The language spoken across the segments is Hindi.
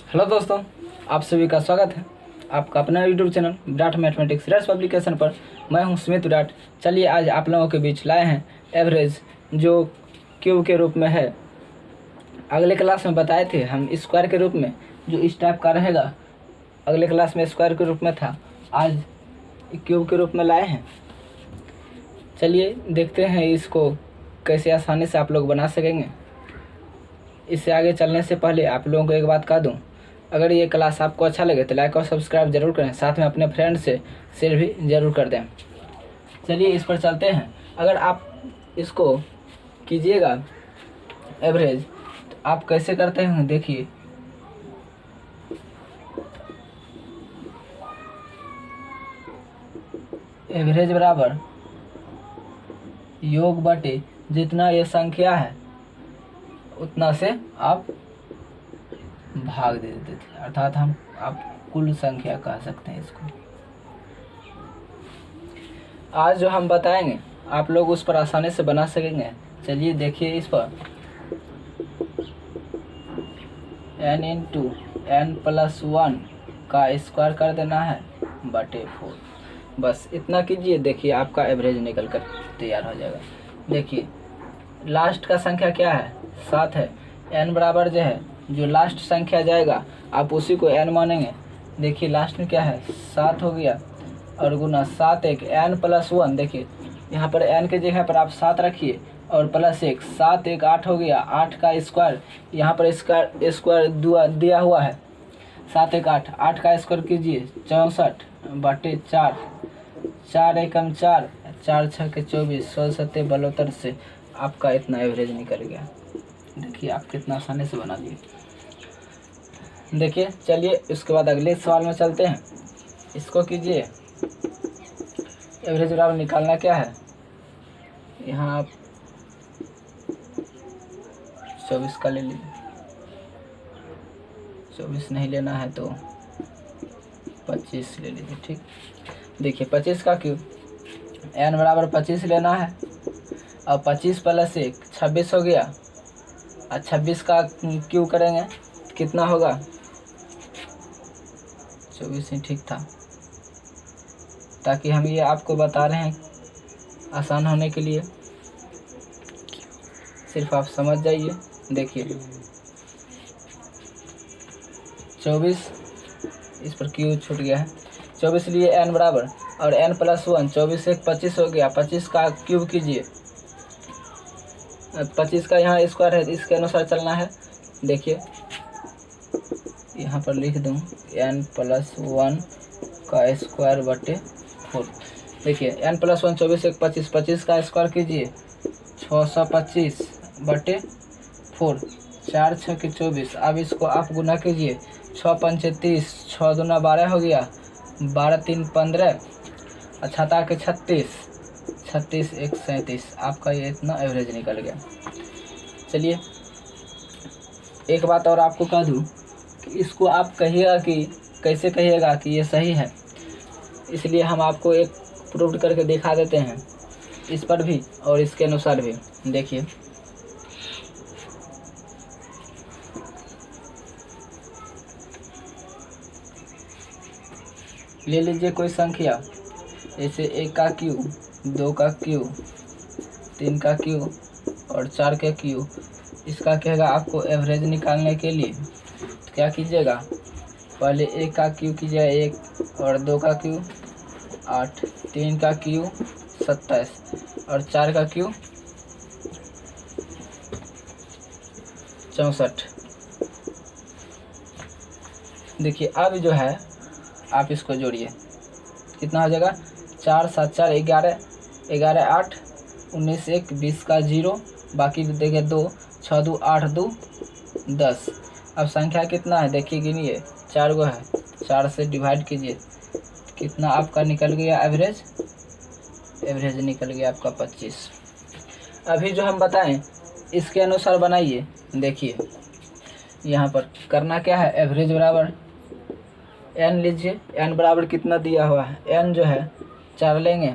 हेलो दोस्तों, आप सभी का स्वागत है आपका अपना YouTube channel Virat mathematics results publication पर। मैं हूं सुमित विराट। चलिए आज आप लोगों के बीच लाए हैं एवरेज, जो क्यूब के रूप में है। अगले क्लास में बताए थे हम स्क्वायर के रूप में, जो इस टाइप का रहेगा। अगले क्लास में स्क्वायर के रूप में था, आज क्यूब के रूप में लाए हैं। चलिए देखते हैं इसको कैसे आसानी से आप लोग बना सकेंगे। इससे आगे चलने से पहले आप लोगों को एक बात कह दूं, अगर ये क्लास आपको अच्छा लगे तो लाइक और सब्सक्राइब जरूर करें, साथ में अपने फ्रेंड से शेयर भी जरूर कर दें। चलिए इस पर चलते हैं। अगर आप इसको कीजिएगा एवरेज, तो आप कैसे करते हैं देखिए। एवरेज बराबर योग बटे जितना ये संख्या है उतना से आप भाग दे देते थे, अर्थात आप कुल संख्या कह सकते हैं इसको। आज जो हम बताएंगे आप लोग उस पर आसानी से बना सकेंगे। चलिए देखिए इस पर n इंटू n प्लस 1 का स्क्वायर कर देना है बटे 4। बस इतना कीजिए, देखिए आपका एवरेज निकल कर तैयार हो जाएगा। देखिए लास्ट का संख्या क्या है, 7 है। n बराबर जो है, जो लास्ट संख्या जाएगा आप उसी को n मानेंगे। देखिए लास्ट में क्या है, 7 हो गया और गुना 7 एक n प्लस 1। देखिए यहाँ पर n के जगह पर आप 7 रखिए और प्लस 1, 7 एक 8 हो गया। 8 का स्क्वायर, यहाँ पर स्क्वायर दिया हुआ है। 7 एक 8, 8 का स्क्वायर कीजिए 64 बटे 4। 4 एकम 4, 4 छः के 24, 100 सत्ते 72 से आपका इतना एवरेज निकल गया। देखिए आप कितना आसानी से बना दिए। देखिए चलिए इसके बाद अगले सवाल में चलते हैं। इसको कीजिए एवरेज बराबर निकालना क्या है, यहाँ आप 24 का ले लीजिए। 24 नहीं लेना है तो 25 ले लीजिए, ठीक। देखिए 25 का क्यूब, n बराबर 25 लेना है और 25 प्लस 1 26 हो गया। और 26 का क्यूब करेंगे कितना होगा, 24 ही ठीक था, ताकि हम ये आपको बता रहे हैं आसान होने के लिए, सिर्फ आप समझ जाइए। देखिए 24, इस पर क्यूब छूट गया है। 24 लिए n बराबर और n प्लस 1, 24 एक 25 हो गया। 25 का क्यूब कीजिए, 25 का यहाँ स्क्वायर है, इसके अनुसार चलना है। देखिए यहाँ पर लिख दूँ n प्लस 1 का स्क्वायर बटे 4। देखिए n प्लस 1 24 एक 25, 25 का स्क्वायर कीजिए 625 बटे 4। 4 छः के 24। अब इसको आप गुना कीजिए, 6 पंचे 30, 6 दूना 12 हो गया, 12 3 15, छठा के 36, 36 एक 37। आपका ये इतना एवरेज निकल गया। चलिए एक बात और आपको कह दूँ कि इसको आप कहिएगा कि कैसे कहिएगा कि ये सही है, इसलिए हम आपको एक प्रूव करके दिखा देते हैं, इस पर भी और इसके अनुसार भी। देखिए ले लीजिए कोई संख्या, जैसे 1 का क्यूब, 2 का क्यूब, 3 का क्यूब और 4 का क्यूब। इसका कहेगा आपको एवरेज निकालने के लिए तो क्या कीजिएगा, पहले 1 का क्यूब कीजिएगा 1 और 2 का क्यूब 8, 3 का क्यूब 27 और 4 का क्यूब 64। देखिए अब जो है आप इसको जोड़िए, कितना हो जाएगा, 4 7 4 11, 11 8 19 1 20 का 0, बाकी देखिए 2 6 2 8 2 10। अब संख्या कितना है देखिए, गिनिए 4 गो है, 4 से डिवाइड कीजिए, कितना आपका निकल गया एवरेज। एवरेज निकल गया आपका 25। अभी जो हम बताएं इसके अनुसार बनाइए। देखिए यहाँ पर करना क्या है, एवरेज बराबर n लीजिए। n बराबर कितना दिया हुआ है, n जो है 4 लेंगे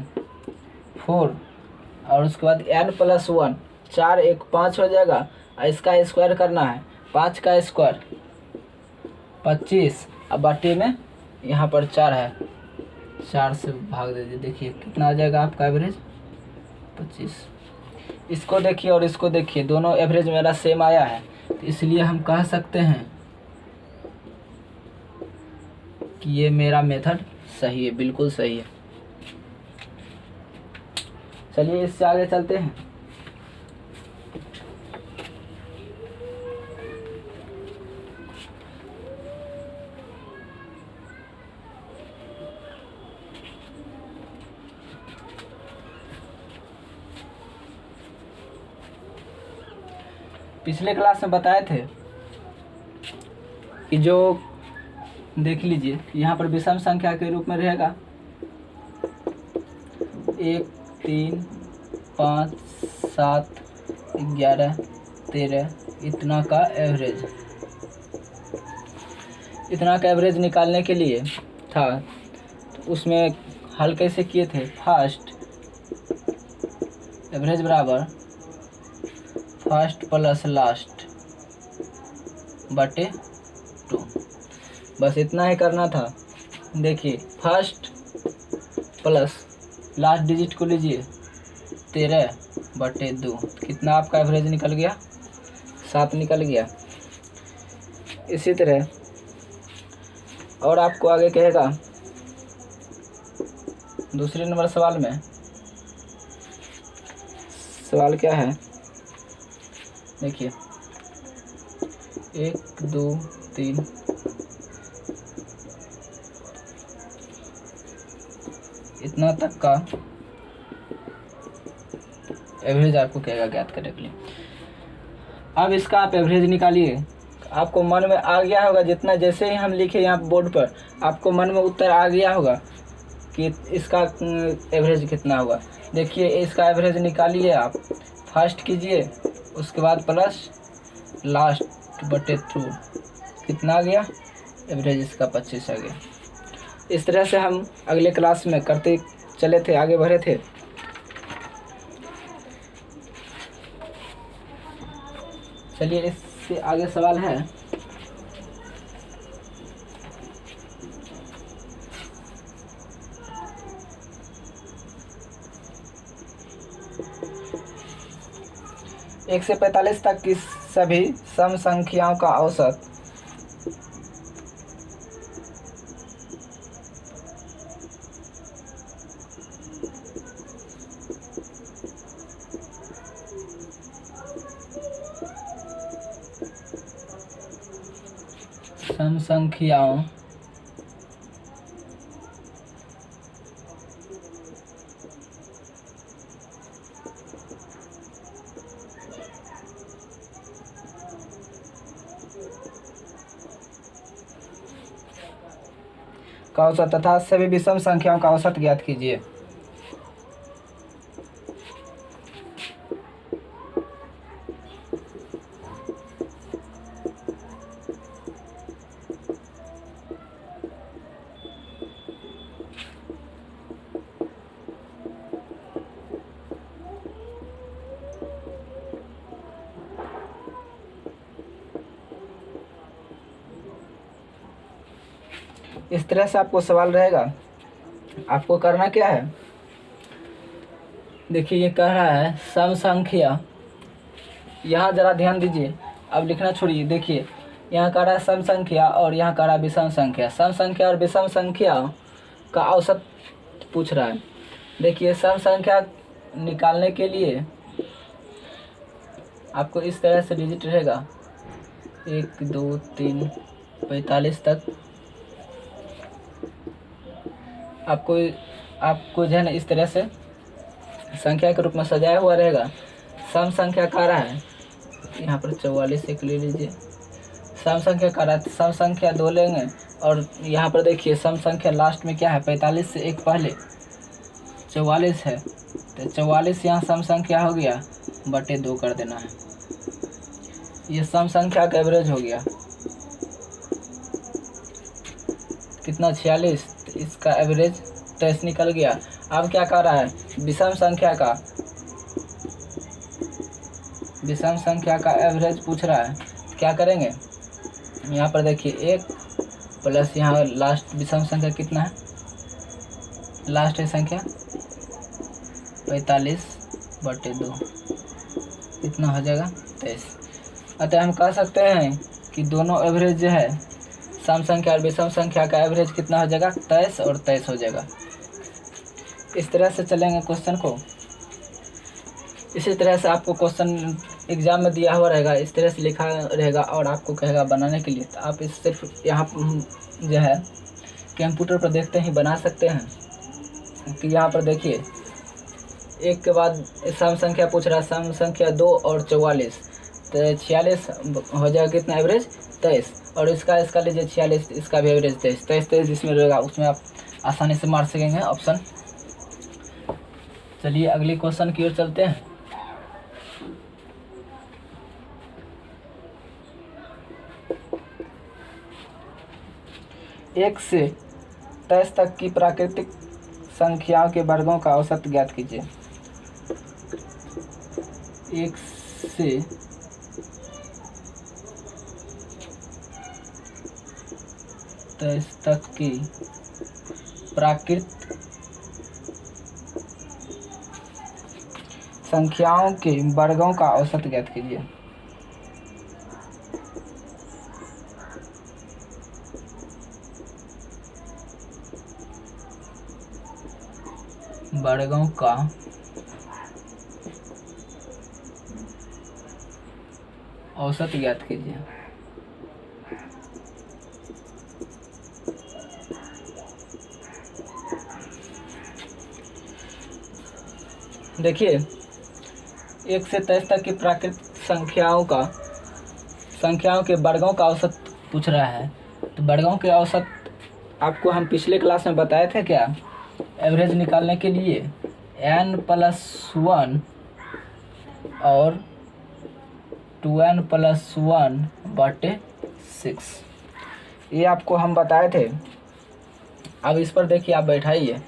4 और उसके बाद n प्लस 1, 4 एक 5 हो जाएगा। इसका स्क्वायर करना है, 5 का स्क्वायर 25 अब बटे में यहाँ पर 4 है, 4 से भाग दे दीजिए। देखिए कितना आ जाएगा आपका एवरेज 25। इसको देखिए और इसको देखिए, दोनों एवरेज मेरा सेम आया है, तो इसलिए हम कह सकते हैं कि ये मेरा मेथड सही है, बिल्कुल सही है। चलिए इससे आगे चलते हैं। पिछले क्लास में बताए थे कि जो देख लीजिए यहाँ पर विषम संख्या के रूप में रहेगा 1 3 5 7 11 13 इतना का एवरेज। इतना का एवरेज निकालने के लिए था, तो उसमें हल कैसे किए थे? फर्स्ट एवरेज बराबर फर्स्ट प्लस लास्ट बटे 2, बस इतना ही करना था। देखिए फर्स्ट प्लस लास्ट डिजिट को लीजिए 13/2, कितना आपका एवरेज निकल गया? 7 निकल गया। इसी तरह और आपको आगे कहेगा दूसरे नंबर सवाल में, सवाल क्या है देखिए 1 2 3 इतना तक का एवरेज आपको कहेगा ज्ञात करने के लिए। अब इसका आप एवरेज निकालिए। आपको मन में आ गया होगा, जितना जैसे ही हम लिखे यहाँ बोर्ड पर आपको मन में उत्तर आ गया होगा कि इसका एवरेज कितना होगा। देखिए इसका एवरेज निकालिए आप, फर्स्ट कीजिए उसके बाद प्लस लास्ट बटे 2, कितना आ गया एवरेज इसका 25 आ गया। इस तरह से हम अगले क्लास में करते चले थे, आगे बढ़े थे। चलिए इससे आगे सवाल है एक से 45 तक की सभी सम संख्याओं का औसत सम संख्याओं का औसत तथा सभी विषम संख्याओं का औसत ज्ञात कीजिए। इस तरह से आपको सवाल रहेगा। आपको करना क्या है, देखिए ये कह रहा है सम संख्या, यहाँ ज़रा ध्यान दीजिए, अब लिखना छोड़िए। देखिए यहाँ कह रहा है सम संख्या और यहाँ कह रहा है विषम संख्या। सम संख्या और विषम संख्या का औसत पूछ रहा है। देखिए सम संख्या निकालने के लिए आपको इस तरह से डिजिट रहेगा 1 2 3 45 तक। आपको जो है ना इस तरह से संख्या के रूप में सजाया हुआ रहेगा। सम संख्या का रहा है यहाँ पर 44 एक ले लीजिए। सम संख्या का रहा है, सम संख्या 2 लेंगे और यहाँ पर देखिए सम संख्या लास्ट में क्या है, 45 से एक पहले 44 है, तो 44 यहाँ सम संख्या हो गया, बटे 2 कर देना है। ये सम संख्या का एवरेज हो गया कितना 46, तो इसका एवरेज 23 निकल गया। अब क्या कर रहा है, विषम संख्या का एवरेज पूछ रहा है। क्या करेंगे, यहाँ पर देखिए 1 प्लस यहाँ लास्ट विषम संख्या कितना है, लास्ट है संख्या 45/2, कितना हो जाएगा 23। अतः हम कह सकते हैं कि दोनों एवरेज जो है सम संख्या और विषम संख्या का एवरेज कितना हो जाएगा 23 और 23 हो जाएगा। इस तरह से चलेंगे क्वेश्चन को। इसी तरह से आपको क्वेश्चन एग्जाम में दिया हुआ रहेगा, इस तरह से लिखा रहेगा और आपको कहेगा बनाने के लिए, तो आप इस सिर्फ यहाँ जो है कंप्यूटर पर देखते ही बना सकते हैं। कि यहाँ पर देखिए 1 के बाद सम संख्या पूछ रहा है, सम संख्या 2 और 44, तो 46 हो जाएगा कितना एवरेज 23, और इसका लीजिए 46, इसका भी एवरेज 23 जिसमें रहेगा उसमें आप आसानी से मार सकेंगे ऑप्शन। चलिए अगली क्वेश्चन की ओर चलते हैं। एक से 23 तक की प्राकृतिक संख्याओं के वर्गों का औसत ज्ञात कीजिए। 1 से 23 तक की प्राकृतिक संख्याओं के वर्गों का औसत ज्ञात कीजिए। वर्गों का औसत ज्ञात कीजिए। देखिए 1 से 23 तक की प्राकृतिक संख्याओं के वर्गों का औसत पूछ रहा है। तो वर्गों के औसत आपको हम पिछले क्लास में बताए थे क्या, एवरेज निकालने के लिए n+1 और 2n+1/6, ये आपको हम बताए थे। अब इस पर देखिए आप बैठाइए,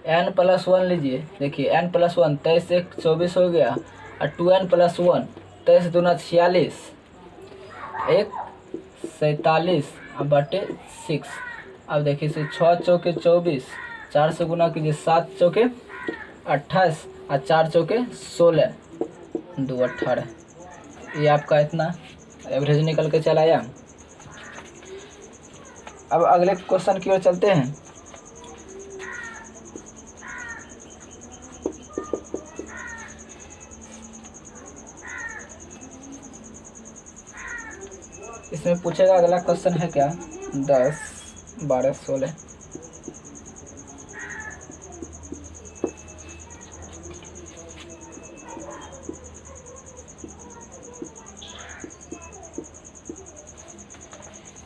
n+1 लीजिए। देखिए n+1 23 से 24 हो गया, और 2n+1 23 दूना 46, 1 47/6। अब देखिए इसे 6 चौके 24, 4 से गुना कीजिए, 7 चौके 28 और 4 चौके 16, 2 18। ये आपका इतना एवरेज निकल के चला आया। अब अगले क्वेश्चन की ओर चलते हैं। इसमें पूछेगा अगला क्वेश्चन है क्या 10, 12, 16।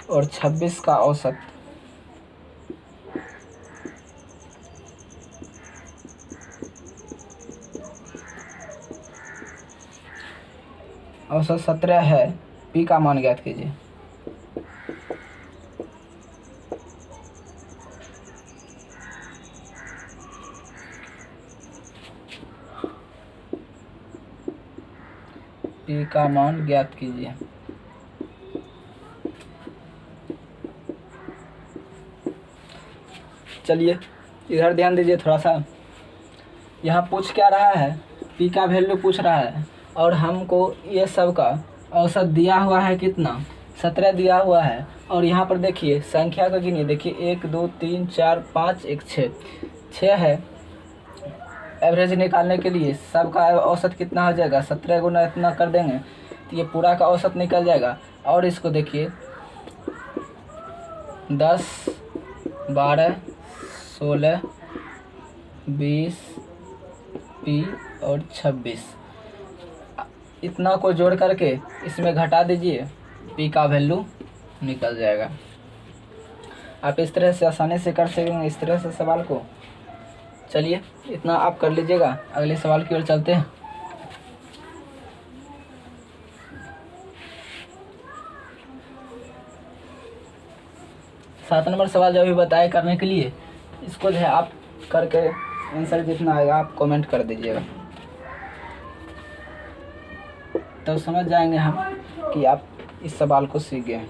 और 26 का औसत। औसत 17 है, पी का मान ज्ञात कीजिए। पी का मान ज्ञात कीजिए। चलिए इधर ध्यान दीजिए थोड़ा सा। यहाँ पूछ क्या रहा है, पी का वैल्यू पूछ रहा है, और हमको ये सब का औसत दिया हुआ है कितना 17 दिया हुआ है। और यहाँ पर देखिए संख्या का गिनिए, देखिए 1 2 3 4 5 1 6 है। एवरेज निकालने के लिए सबका औसत कितना हो जाएगा, 17 गुना इतना कर देंगे तो ये पूरा का औसत निकल जाएगा। और इसको देखिए 10, 12, 16, 20, पी और 26, इतना को जोड़ करके इसमें घटा दीजिए, पी का वैल्यू निकल जाएगा। आप इस तरह से आसानी से कर सकेंगे इस तरह से सवाल को। चलिए इतना आप कर लीजिएगा, अगले सवाल की ओर चलते हैं। सात नंबर सवाल जो अभी बताए करने के लिए, इसको जो है आप करके आंसर जितना आएगा आप कमेंट कर दीजिएगा, तो समझ जाएंगे हम कि आप इस सवाल को सीख गए हैं।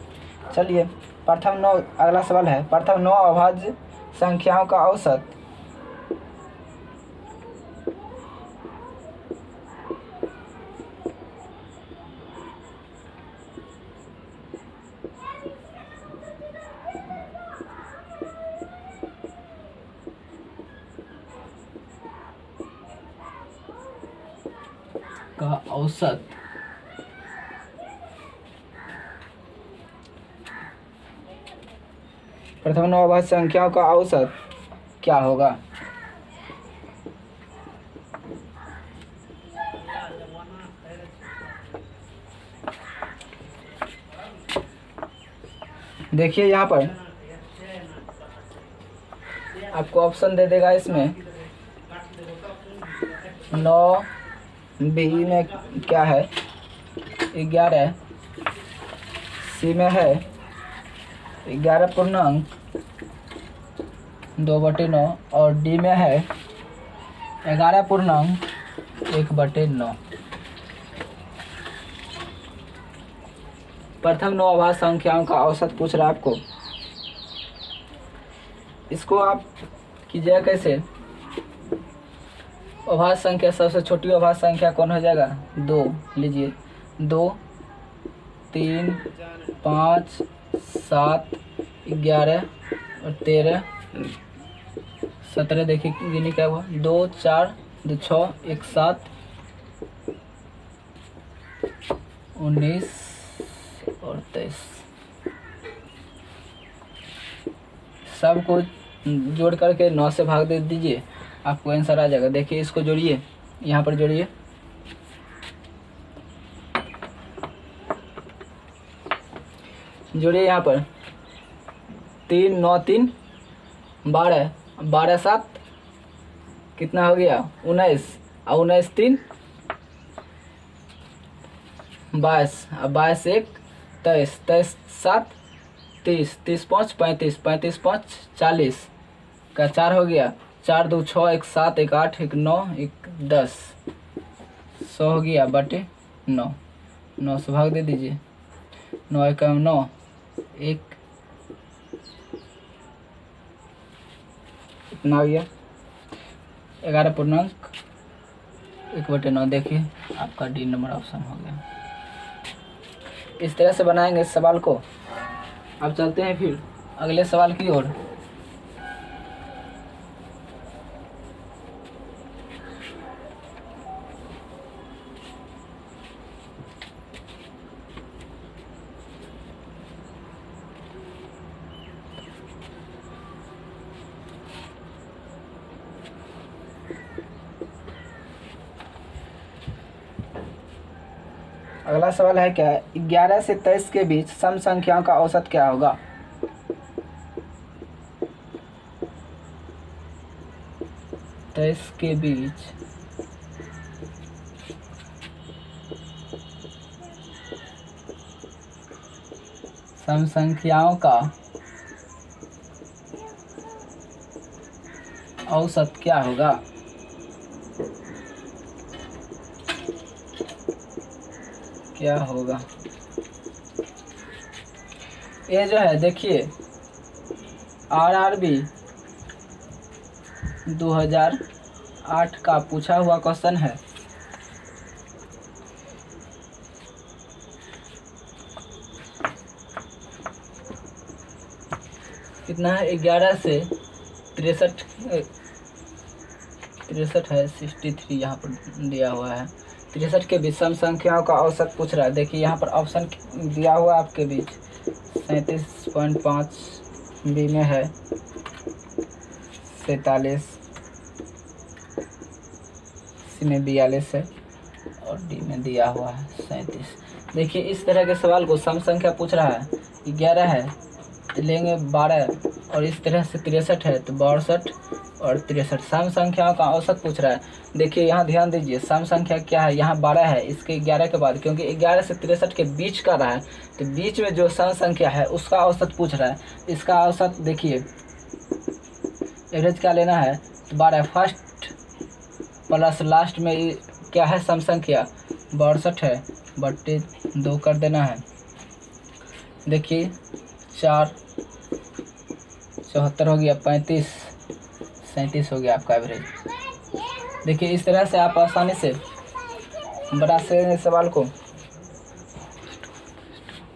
चलिए प्रथम 9, अगला सवाल है प्रथम 9 अभाज्य संख्याओं का औसत प्रथम 9 अभाज्य संख्याओं का औसत क्या होगा? देखिए यहाँ पर आपको ऑप्शन दे देगा इसमें 9, बी में क्या है 11, सी में है 11 पूर्णांक 2/9 और डी में है 11 पूर्णांक 1/9। प्रथम 9 अभाज्य संख्याओं का औसत पूछ रहा है आपको। इसको आप कीजिएगा कैसे? अभाज्य संख्या सबसे छोटी अभाज्य संख्या कौन हो जाएगा? 2 लीजिए, 2, 3, 5, 7, 11 और 13, 17 देखिए गिनी क्या हुआ 2, 4, 2, 6, 1, 7, 19 और 23। सबको जोड़ करके 9 से भाग दे दीजिए, आपको आंसर आ जाएगा। देखिए इसको जोड़िए, यहाँ पर जोड़िए, जोड़िए यहाँ पर 3, 9, 3, 12, 12, 7 कितना हो गया 19 और 19, 3, 22 और 22, 1, 23, 23, 7, 30, 30, 5, 35, 35, 5, 40 का 4 हो गया, 4, 2, 6, 1, 7, 1, 8, 1, 9, 1, 10, 100 हो गया बटे 9। 9 से भाग दे दीजिए, 9 1 9, 1 इतना हो गया 11 पूर्णांक 1/9। देखिए आपका डी नंबर ऑप्शन हो गया। इस तरह से बनाएंगे इस सवाल को। अब चलते हैं फिर अगले सवाल की ओर। अगला सवाल है क्या? 11 से 23 के बीच सम संख्याओं का औसत क्या होगा? तेईस के बीच सम संख्याओं का औसत क्या होगा? क्या होगा? ये जो है देखिए RRB 2008 का पूछा हुआ क्वेश्चन है। कितना है? 11 से 63 है, 63 यहाँ पर दिया हुआ है। 63 के बीच सम संख्याओं का औसत पूछ रहा है। देखिए यहाँ पर ऑप्शन दिया हुआ है आपके बीच 37.5, बी में है 47, सी में 42 है और डी में दिया हुआ है 37। देखिए इस तरह के सवाल को सम संख्या पूछ रहा है। 11 है तो लेंगे 12 और इस तरह से 63 है तो 62 और 63। सम संख्याओं का औसत पूछ रहा है। देखिए यहाँ ध्यान दीजिए सम संख्या क्या है, यहाँ 12 है, इसके 11 के बाद, क्योंकि 11 से 63 के बीच का रहा है तो बीच में जो सम संख्या है उसका औसत पूछ रहा है। इसका औसत देखिए एवरेज क्या लेना है तो 12 फर्स्ट प्लस लास्ट में क्या है सम संख्या 62 है बट्टे 2 कर देना है। देखिए 4 74 हो गया, 35 37 हो गया आपका एवरेज। देखिए इस तरह से आप आसानी से बना सकते हैं सवाल को।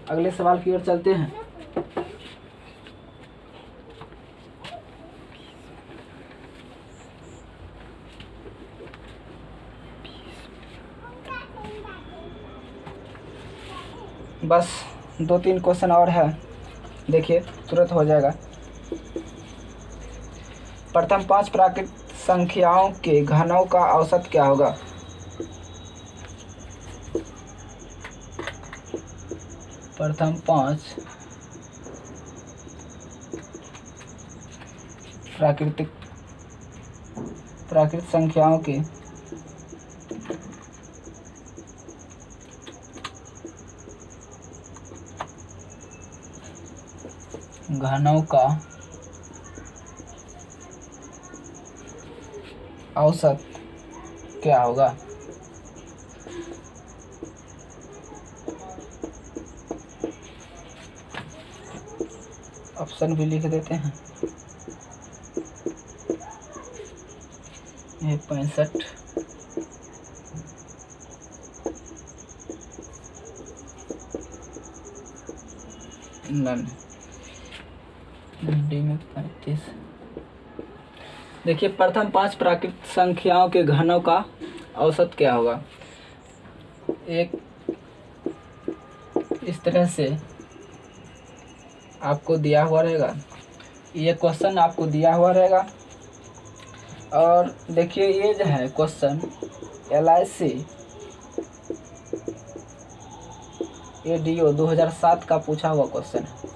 अगले सवाल की ओर चलते हैं। बस 2-3 क्वेश्चन और है, देखिए तुरंत हो जाएगा। प्रथम 5 प्राकृतिक संख्याओं के घनों का औसत क्या होगा? प्रथम 5 प्राकृतिक संख्याओं के घनों का औसत क्या होगा? ऑप्शन भी लिख देते हैं। ये 65 नन डी में 35। देखिए प्रथम 5 प्राकृतिक संख्याओं के घनों का औसत क्या होगा? एक इस तरह से आपको दिया हुआ रहेगा, ये क्वेश्चन आपको दिया हुआ रहेगा। और देखिए ये जो है क्वेश्चन LIC ADO 2007 का पूछा हुआ क्वेश्चन है,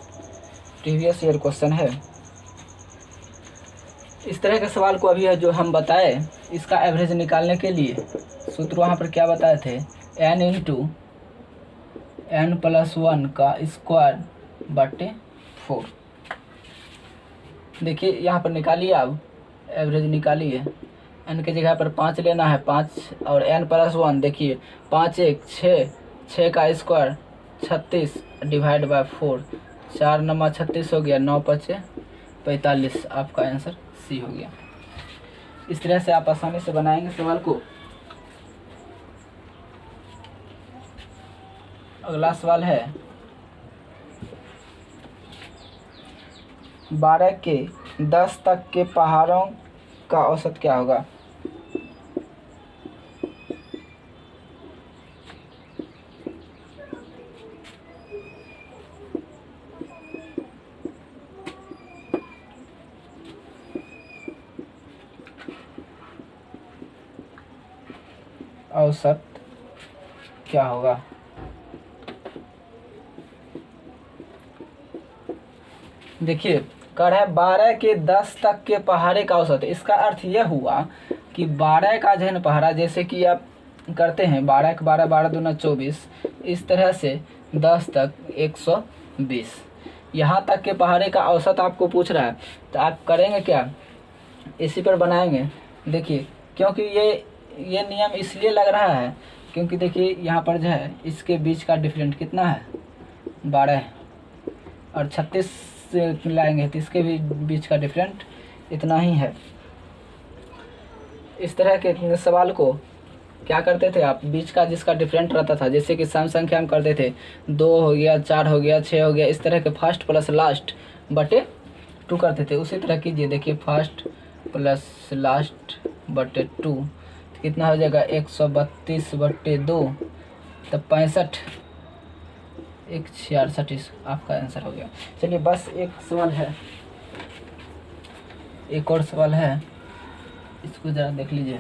प्रीवियस ईयर क्वेश्चन है। इस तरह के सवाल को अभी जो हम बताए, इसका एवरेज निकालने के लिए सूत्र वहाँ पर क्या बताए थे? n × n+1 का स्क्वायर बटे 4। देखिए यहाँ पर निकालिए, आप एवरेज निकालिए। n की जगह पर 5 लेना है, 5 और n+1। देखिए 5 1 6, 6 का स्क्वायर 36 डिवाइड बाय 4, 4 9 36 हो गया, 9 5 45। आपका आंसर सी हो गया। इस तरह से आप आसानी से बनाएंगे सवाल को। अगला सवाल है 12 के 10 तक के पहाड़ों का औसत क्या होगा? औसत क्या होगा? देखिए कर है 12 के 10 तक के पहाड़े का औसत। इसका अर्थ यह हुआ कि 12 का जो है पहाड़ा, जैसे कि आप करते हैं 12 के 12 12 दूना 24, इस तरह से 10 तक 120, यहाँ तक के पहाड़े का औसत आपको पूछ रहा है। तो आप करेंगे क्या? इसी पर बनाएंगे। देखिए क्योंकि ये नियम इसलिए लग रहा है क्योंकि देखिए यहाँ पर जो है इसके बीच का डिफरेंट कितना है? 12 और 36 से लाएंगे तो इसके भी बीच का डिफरेंट इतना ही है। इस तरह के सवाल को क्या करते थे आप? बीच का जिसका डिफरेंट रहता था, जैसे कि सम संख्या हम करते थे 2 हो गया, 4 हो गया, 6 हो गया, इस तरह के फर्स्ट प्लस लास्ट बटे 2 करते थे। उसी तरह कीजिए। देखिए फर्स्ट प्लस लास्ट बटे 2 कितना हो जाएगा? 132 बटे 2 तब 65, 166 आपका आंसर हो गया। चलिए बस एक सवाल है, एक और सवाल है, इसको ज़रा देख लीजिए।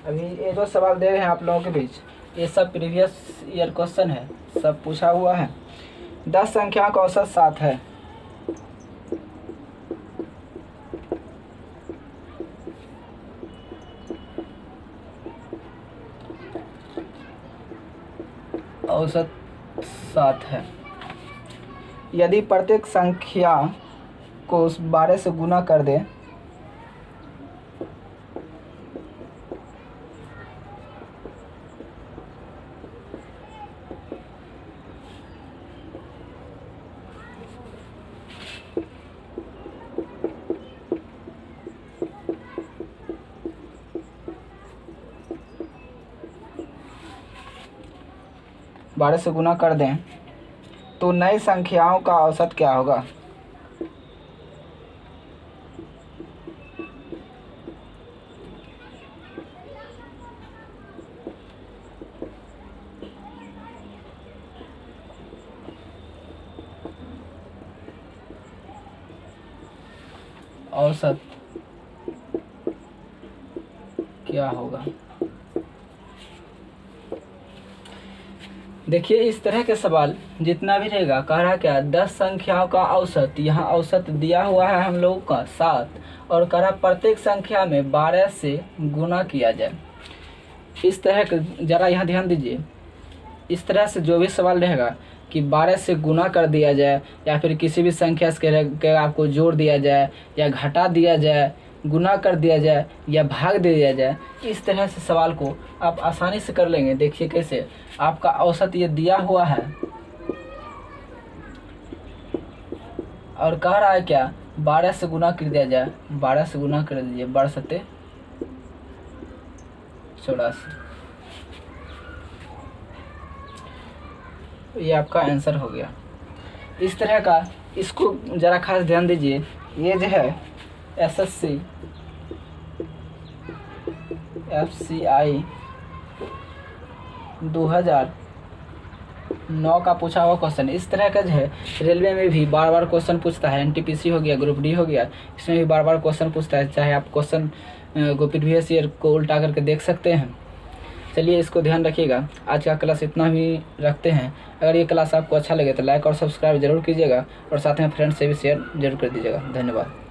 अभी ये जो सवाल दे रहे हैं आप लोगों के बीच, ये सब प्रीवियस ईयर क्वेश्चन है, सब पूछा हुआ है। 10 संख्या का औसत 7 है। औसत 7 है। यदि प्रत्येक संख्या को 12 से गुना कर दें 12 से गुना कर दें तो नई संख्याओं का औसत क्या होगा? औसत क्या होगा? देखिए इस तरह के सवाल जितना भी रहेगा, कह रहा क्या 10 संख्याओं का औसत, यहाँ औसत दिया हुआ है हम लोगों का 7 और कह रहा प्रत्येक संख्या में 12 से गुना किया जाए। इस तरह का ज़रा यहाँ ध्यान दीजिए, इस तरह से जो भी सवाल रहेगा कि 12 से गुना कर दिया जाए या फिर किसी भी संख्या के आपको जोड़ दिया जाए या घटा दिया जाए, गुना कर दिया जाए या भाग दे दिया जाए, इस तरह से सवाल को आप आसानी से कर लेंगे। देखिए कैसे आपका औसत ये दिया हुआ है और कह रहा है क्या 12 से गुना कर दिया जाए, 12 से गुना कर दीजिए, 12 सत्ते 84, ये आपका आंसर हो गया। इस तरह का इसको ज़रा खास ध्यान दीजिए, ये जो है SSC FCI 2009 का पूछा हुआ क्वेश्चन। इस तरह का जो है रेलवे में भी बार बार क्वेश्चन पूछता है, NTPC हो गया, ग्रुप डी हो गया, इसमें भी बार बार क्वेश्चन पूछता है। चाहे आप क्वेश्चन कॉपी प्रीवियस ईयर को उल्टा करके देख सकते हैं। चलिए इसको ध्यान रखिएगा। आज का क्लास इतना ही रखते हैं। अगर ये क्लास आपको अच्छा लगे तो लाइक और सब्सक्राइब जरूर कीजिएगा और साथ में फ्रेंड्स से भी शेयर जरूर कर दीजिएगा। धन्यवाद।